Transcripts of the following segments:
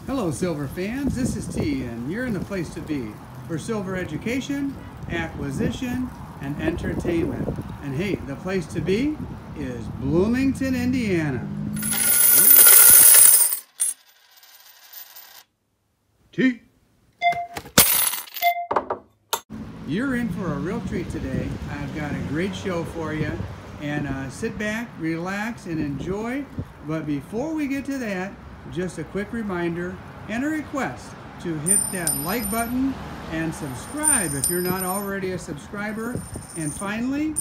Hello silver fans, this is T and you're in the place to be for silver education, acquisition, and entertainment. And hey, the place to be is Bloomington, Indiana. T. You're in for a real treat today. I've got a great show for you, and sit back, relax, and enjoy. But before we get to that, just a quick reminder and a request to hit that like button and subscribe if you're not already a subscriber. And finally,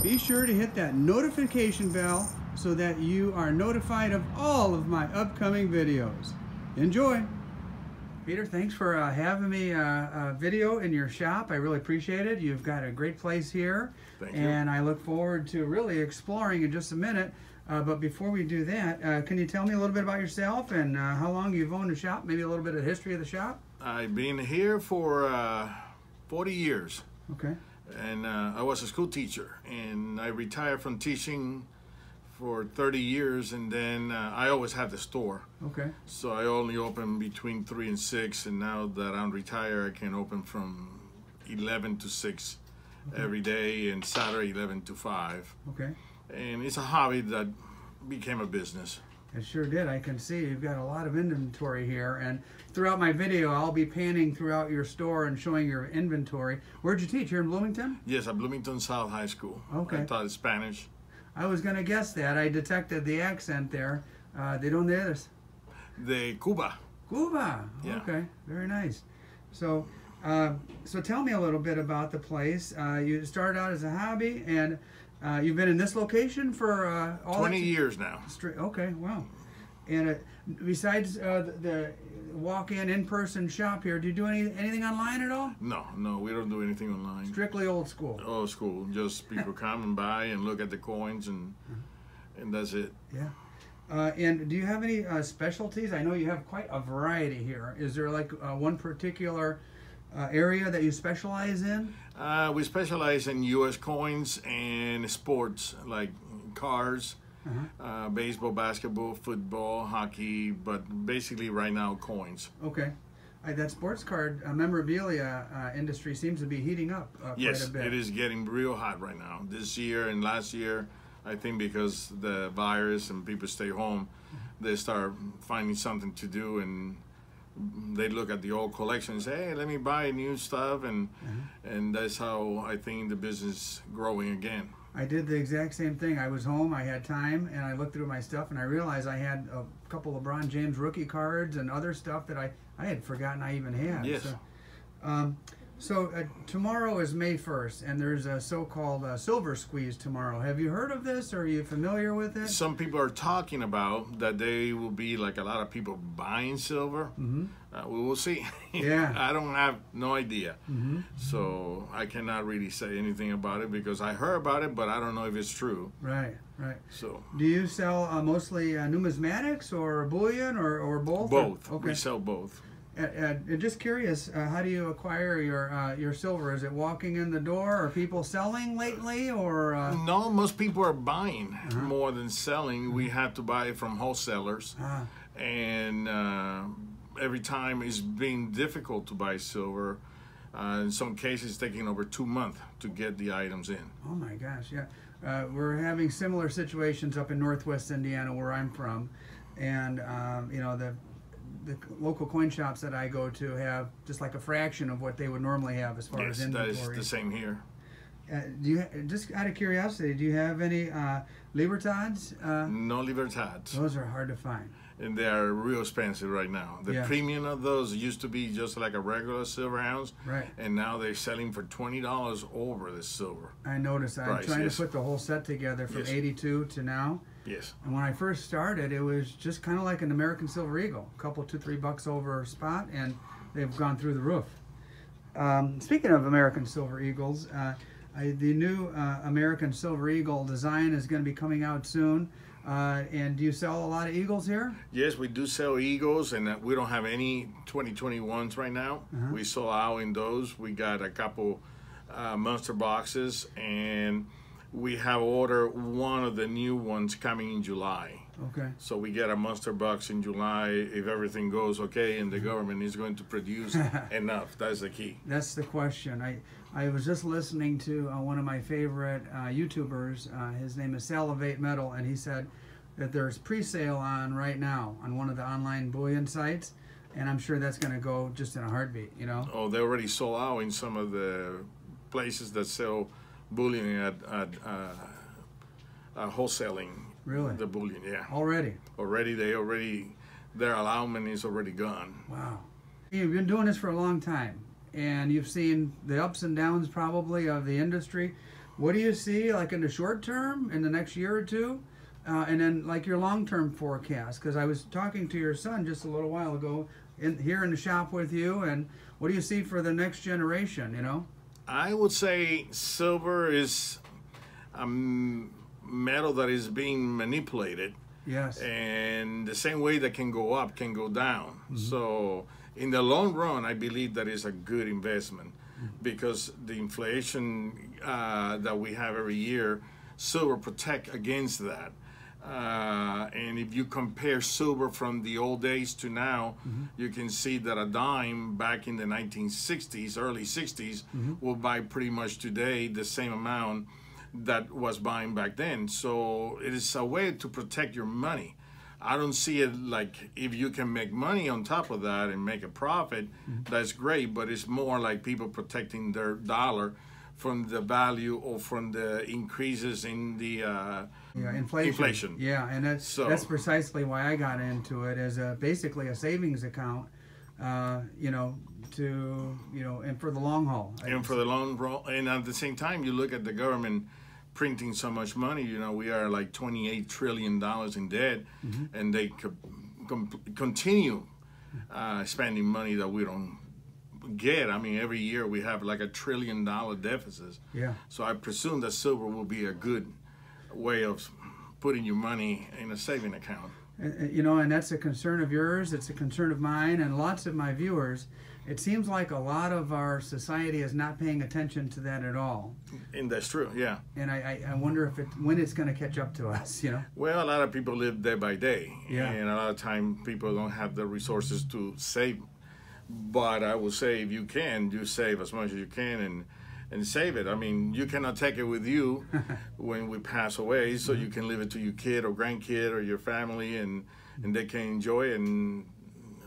be sure to hit that notification bell so that you are notified of all of my upcoming videos. Enjoy! Peter, thanks for having me video in your shop. I really appreciate it. You've got a great place here. Thank you. And I look forward to really exploring in just a minute. But before we do that, can you tell me a little bit about yourself and how long you've owned the shop? Maybe a little bit of the history of the shop? I've been here for 40 years. Okay. And I was a school teacher. And I retired from teaching for 30 years. And then I always had the store. Okay. So I only open between 3 and 6. And now that I'm retired, I can open from 11 to 6 every day. And Saturday, 11 to 5. Okay. And it's a hobby that became a business. It sure did. I can see you've got a lot of inventory here, and throughout my video I'll be panning throughout your store and showing your inventory. Where'd you teach? Here in Bloomington? Yes, at Bloomington South High School. Okay. I taught Spanish. I was going to guess that. I detected the accent there. ¿De dónde eres? De Cuba. Cuba. Yeah. Okay. Very nice. So tell me a little bit about the place. You started out as a hobby, and you've been in this location for all 20 years now. Okay, wow. And besides the walk-in, in-person shop here, do you do anything online at all? No, we don't do anything online. Strictly old school. Old school. Just people come and buy and look at the coins, and that's it. Yeah. And do you have any specialties? I know you have quite a variety here. Is there like one particular area that you specialize in? We specialize in U.S. coins and sports like cars, baseball, basketball, football, hockey, but basically right now coins. Okay. That sports card memorabilia industry seems to be heating up Yes, quite a bit. it is getting real hot right now. This year and last year, I think because the virus and people stay home, they start finding something to do, and they look at the old collection and say, hey, let me buy new stuff, and that's how I think the business is growing again. I did the exact same thing. I was home, I had time, and I looked through my stuff, and I realized I had a couple of LeBron James rookie cards and other stuff that I had forgotten I even had. Yes. So tomorrow is May 1st, and there's a so-called silver squeeze tomorrow. Have you heard of this, or are you familiar with it? Some people are talking about that there will be like a lot of people buying silver. We will see. Yeah. I don't have no idea. So I cannot really say anything about it because I heard about it, but I don't know if it's true. Right, right. So. Do you sell mostly numismatics or bullion or both? Both. Okay. We sell both. Just curious, how do you acquire your silver? Is it walking in the door? Are people selling lately, or? No, most people are buying more than selling. We have to buy it from wholesalers, and every time it's been difficult to buy silver. In some cases, it's taking over 2 months to get the items in. Oh my gosh, yeah. We're having similar situations up in Northwest Indiana, where I'm from, and you know, the local coin shops that I go to have just like a fraction of what they would normally have as far as inventory. That is the same here. Do you, just out of curiosity, do you have any Libertads? No Libertads. Those are hard to find. And they are real expensive right now. The premium of those used to be just like a regular silver ounce. Right. And now they're selling for $20 over the silver. I noticed. I'm trying to put the whole set together from 82 to now. Yes. And when I first started, it was just kind of like an American Silver Eagle. A couple, $2-3 over spot, and they've gone through the roof. Speaking of American Silver Eagles, the new American Silver Eagle design is going to be coming out soon. And do you sell a lot of Eagles here? Yes, we do sell Eagles, and we don't have any 2021s right now. We sold out in those. We got a couple monster boxes, and we have ordered one of the new ones coming in July. Okay. So we get a monster box in July if everything goes okay, and the government is going to produce enough. That's the key. That's the question. I was just listening to one of my favorite YouTubers. His name is Salivate Metal, and he said that there's pre-sale on right now on one of the online bullion sites, and I'm sure that's going to go just in a heartbeat, you know? Oh, they already sold out in some of the places that sell bullion at wholesaling. Really? The bullion, yeah. Already? Their allowance is already gone. Wow. You've been doing this for a long time, and you've seen the ups and downs probably of the industry. What do you see like in the short term, in the next year or two? And then like your long-term forecast? Because I was talking to your son just a little while ago here in the shop with you, and what do you see for the next generation, you know? I would say silver is metal that is being manipulated. Yes. And the same way that can go up can go down. So in the long run, I believe that is a good investment because the inflation that we have every year, silver protect against that. And if you compare silver from the old days to now, you can see that a dime back in the 1960s, early 60s, will buy pretty much today the same amount that was buying back then. So it is a way to protect your money. I don't see it like if you can make money on top of that and make a profit, that's great, but it's more like people protecting their dollar from the value or from the increases in the inflation. Yeah, and that's precisely why I got into it as basically a savings account, you know, and for the long haul. And for the long haul, and at the same time, you look at the government printing so much money. You know, we are like $28 trillion in debt, and they could continue spending money that we don't get. I mean, every year we have like $1 trillion deficits. Yeah. So I presume that silver will be a good way of putting your money in a saving account. You know, and that's a concern of yours. It's a concern of mine and lots of my viewers. It seems like a lot of our society is not paying attention to that at all. And that's true, yeah. And I wonder when it's going to catch up to us, you know? Well, a lot of people live day by day. Yeah. And a lot of time people don't have the resources to save. But I will say if you can, you save as much as you can and save it. I mean, you cannot take it with you when we pass away, so you can leave it to your kid or grandkid or your family, and they can enjoy it, and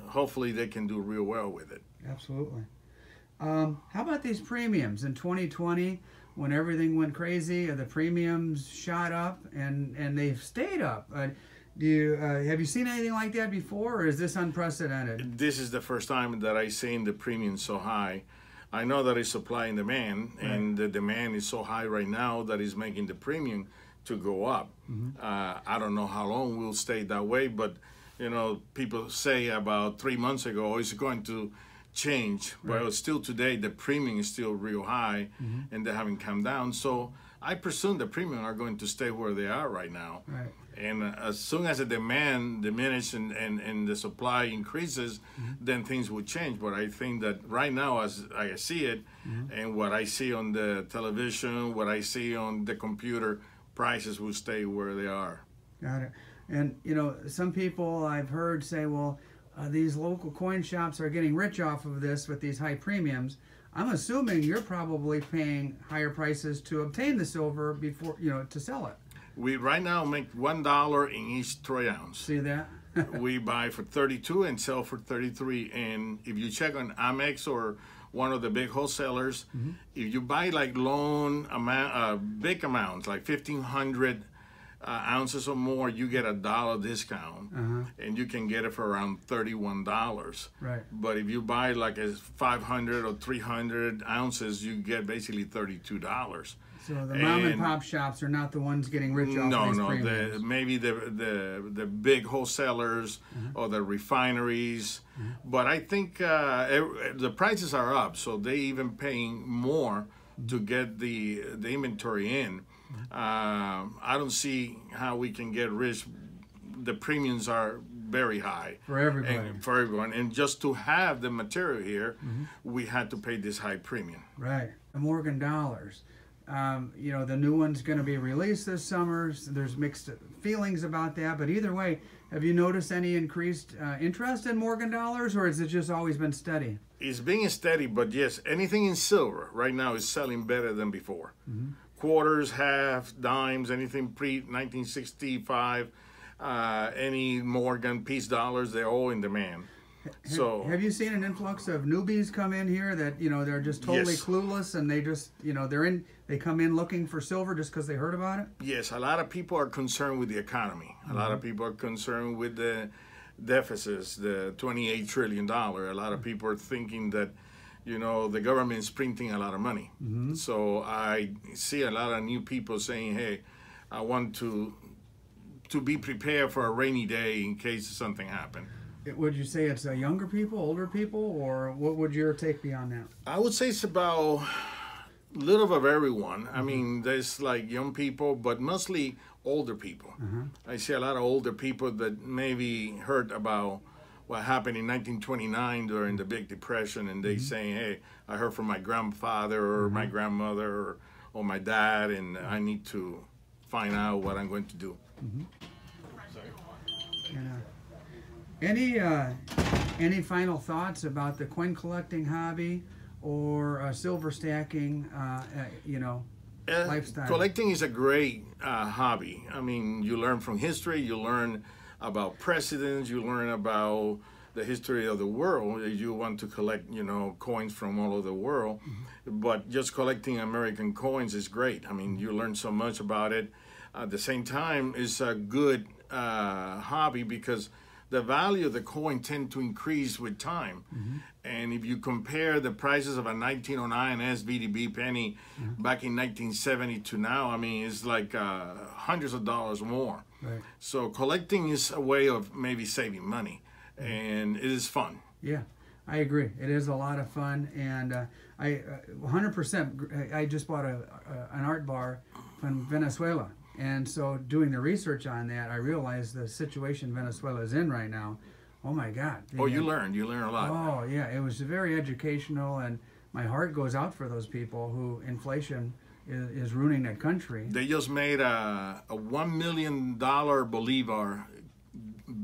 hopefully they can do real well with it. Absolutely. How about these premiums in 2020 when everything went crazy? The premiums shot up and they've stayed up. Have you seen anything like that before, or is this unprecedented? This is the first time that I've seen the premium so high. I know that it's supply and demand, and the demand is so high right now that it's making the premium to go up. I don't know how long we'll stay that way, but you know, people say about 3 months ago it's going to change. Well, still today the premium is still real high, and they haven't come down. So I presume the premium are going to stay where they are right now. Right. And as soon as the demand diminishes and the supply increases, then things will change. But I think that right now, as I see it, and what I see on the television, what I see on the computer, prices will stay where they are. Got it. And, you know, some people I've heard say, well, these local coin shops are getting rich off of this with these high premiums. I'm assuming you're probably paying higher prices to obtain the silver before, you know, to sell it. We right now make $1 in each troy ounce. See that? We buy for 32 and sell for 33. And if you check on Amex or one of the big wholesalers, if you buy like big amounts, like 1,500 ounces or more, you get $1 discount, and you can get it for around $31. Right. But if you buy like 500 or 300 ounces, you get basically $32. So the mom and pop shops are not the ones getting rich off these premiums. Maybe the big wholesalers or the refineries. But I think the prices are up, so they even paying more to get the inventory in. I don't see how we can get rich. The premiums are very high for everybody. And for everyone, and just to have the material here, we had to pay this high premium. Right. Morgan dollars. You know, the new one's going to be released this summer. So there's mixed feelings about that. But either way, have you noticed any increased interest in Morgan dollars, or has it just always been steady? It's being steady, but yes, anything in silver right now is selling better than before. Quarters, half, dimes, anything pre-1965, any Morgan piece dollars, they're all in demand. So have you seen an influx of newbies come in here that, you know, they're just totally Yes. clueless, and they just, you know, they come in looking for silver just because they heard about it? yes, a lot of people are concerned with the economy. A lot of people are concerned with the deficits, the $28 trillion. A lot of people are thinking that, you know, the government is printing a lot of money. So I see a lot of new people saying, hey, I want to be prepared for a rainy day in case something happened. Would you say it's younger people, older people, or what would your take be on that? I would say it's about little of everyone. I mean, there's like young people, but mostly older people. I see a lot of older people that maybe heard about what happened in 1929 during the Big Depression, and they saying, hey, I heard from my grandfather or my grandmother or my dad, and I need to find out what I'm going to do. Any final thoughts about the coin collecting hobby or silver stacking, you know, lifestyle? Collecting is a great hobby. I mean, you learn from history, you learn about presidents, you learn about the history of the world. You want to collect, you know, coins from all over the world, but just collecting American coins is great. I mean, you learn so much about it. At the same time, it's a good hobby because the value of the coin tend to increase with time. And if you compare the prices of a 1909 SVDB penny back in 1970 to now, I mean, it's like hundreds of dollars more. Right. So collecting is a way of maybe saving money, and it is fun. Yeah, I agree. It is a lot of fun, and I 100%. I just bought an art bar from Venezuela. And so doing the research on that, I realized the situation Venezuela is in right now. Oh my God. You learn a lot. Oh yeah, it was very educational, and my heart goes out for those people who inflation is ruining that country. They just made a $1 million Bolivar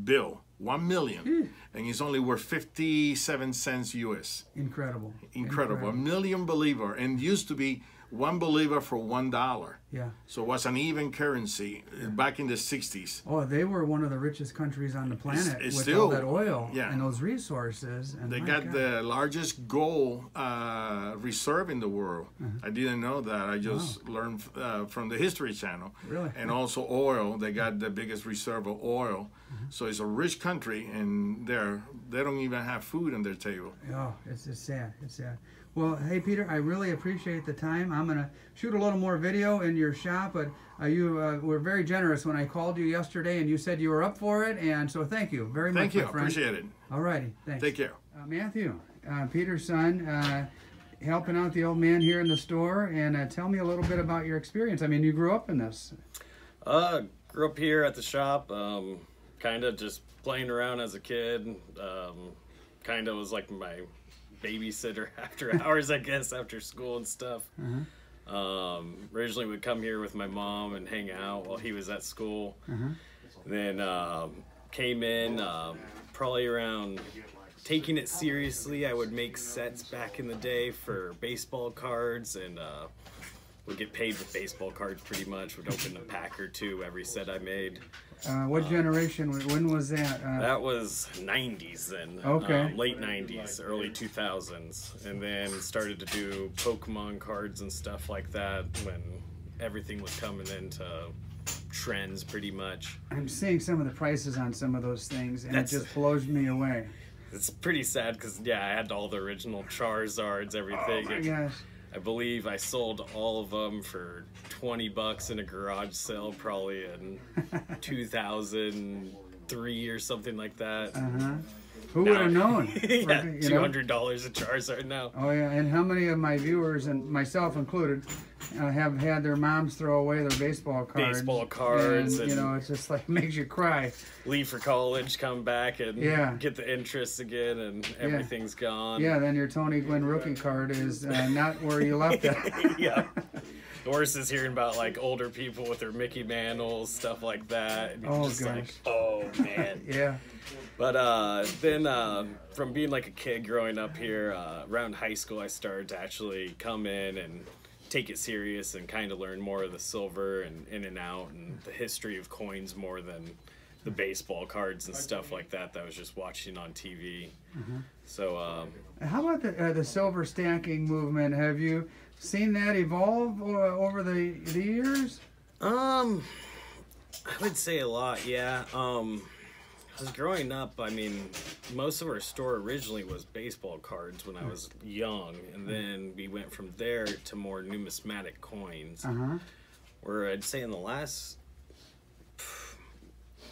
bill, 1 million, and it's only worth 57 cents US. Incredible. Incredible. $1 million Bolivar, and used to be 1 Bolivar for $1. Yeah. So it was an even currency back in the 60s. Oh, they were one of the richest countries on the planet It's with still, all that oil yeah. and those resources. And They my got God. the largest gold reserve in the world. I didn't know that. I just learned from the History Channel. Really? And also oil. They got the biggest reserve of oil. So it's a rich country, and they don't even have food on their table. Oh, it's sad. It's sad. Well, hey, Peter, I really appreciate the time. I'm going to shoot a little more video in your shop, but you were very generous when I called you yesterday, and you said you were up for it, and so thank you very much, Thank you. my friend. Appreciate it. All righty. Thanks. Take care. Matthew, Peter's son, helping out the old man here in the store, and tell me a little bit about your experience. I mean, you grew up in this. Grew up here at the shop, kind of just playing around as a kid. Kind of was like my babysitter after hours, I guess, after school and stuff. Originally would come here with my mom and hang out while he was at school. Then came in probably around taking it seriously. I would make sets back in the day for baseball cards, and would get paid with baseball cards pretty much. Would open a pack or two every set I made. What generation, when was that? That was 90s then. Okay. Late 90s, early 2000s. And then started to do Pokemon cards and stuff like that when everything was coming into trends pretty much. I'm seeing some of the prices on some of those things, and it just blows me away. It's pretty sad because, yeah, I had all the original Charizards, everything. Oh my gosh. I believe I sold all of them for $20 in a garage sale, probably in 2003 or something like that. Who would have known? Yeah, You know? $200 a Charizard now. Oh yeah, and how many of my viewers, and myself included, have had their moms throw away their baseball cards? Baseball cards, and you know, it's just like makes you cry. Leave for college, come back, and Yeah. get the interest again, and everything's gone. Yeah, then your Tony Gwynn rookie card is not where you left it. Yeah. The worst is hearing about like older people with their Mickey Mantles, stuff like that. And Oh, just gosh. like, oh man. Yeah. But then from being like a kid growing up here, around high school, I started to actually come in and take it serious and kind of learn more of the silver and in and out and the history of coins more than the baseball cards and stuff like that I was just watching on TV. So How about the silver stacking movement? Have you seen that evolve over the years? I would say a lot, yeah. I was growing up, I mean, most of our store originally was baseball cards when I was young, and then we went from there to more numismatic coins, where I'd say in the last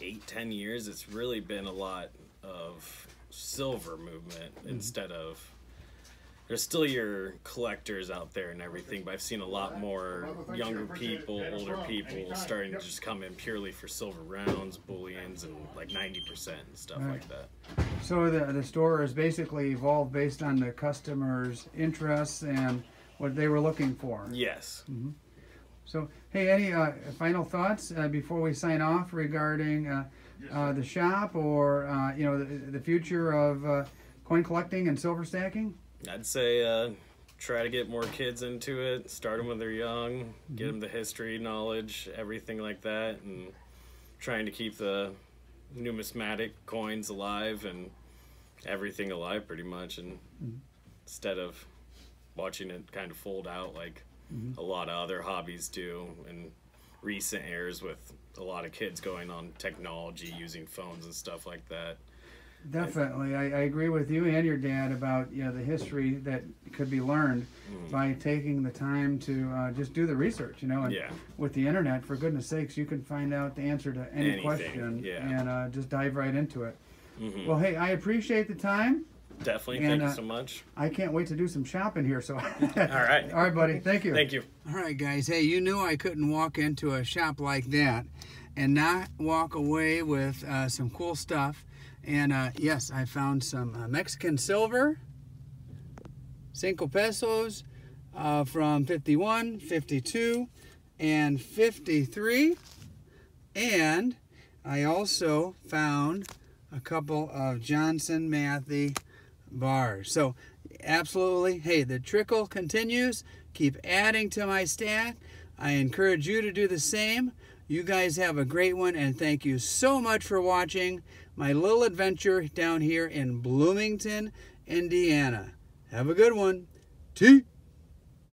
8-10 years, it's really been a lot of silver movement instead of... There's still your collectors out there and everything, but I've seen a lot more younger people, older people starting to just come in purely for silver rounds, bullions, and like 90% and stuff like that. So the store has basically evolved based on the customers' interests and what they were looking for. Yes. So, hey, any final thoughts before we sign off regarding the shop or you know, the future of coin collecting and silver stacking? I'd say try to get more kids into it, start them when they're young, get them the history, knowledge, everything like that, and trying to keep the numismatic coins alive and everything alive pretty much, and instead of watching it kind of fold out like a lot of other hobbies do in recent years with a lot of kids going on technology, using phones and stuff like that. Definitely, I agree with you and your dad about, you know, the history that could be learned by taking the time to just do the research, you know, and with the internet, for goodness sakes, you can find out the answer to any question and just dive right into it. Well, hey, I appreciate the time. Definitely, thank you so much. I can't wait to do some shopping here. So, all right, buddy, thank you. Thank you. All right, guys. Hey, you knew I couldn't walk into a shop like that and not walk away with some cool stuff. And yes, I found some Mexican silver, 5 pesos from 51, 52, and 53. And I also found a couple of Johnson Mathew bars. So absolutely, hey, the trickle continues. Keep adding to my stack. I encourage you to do the same. You guys have a great one, and thank you so much for watching my little adventure down here in Bloomington, Indiana. Have a good one. Tea.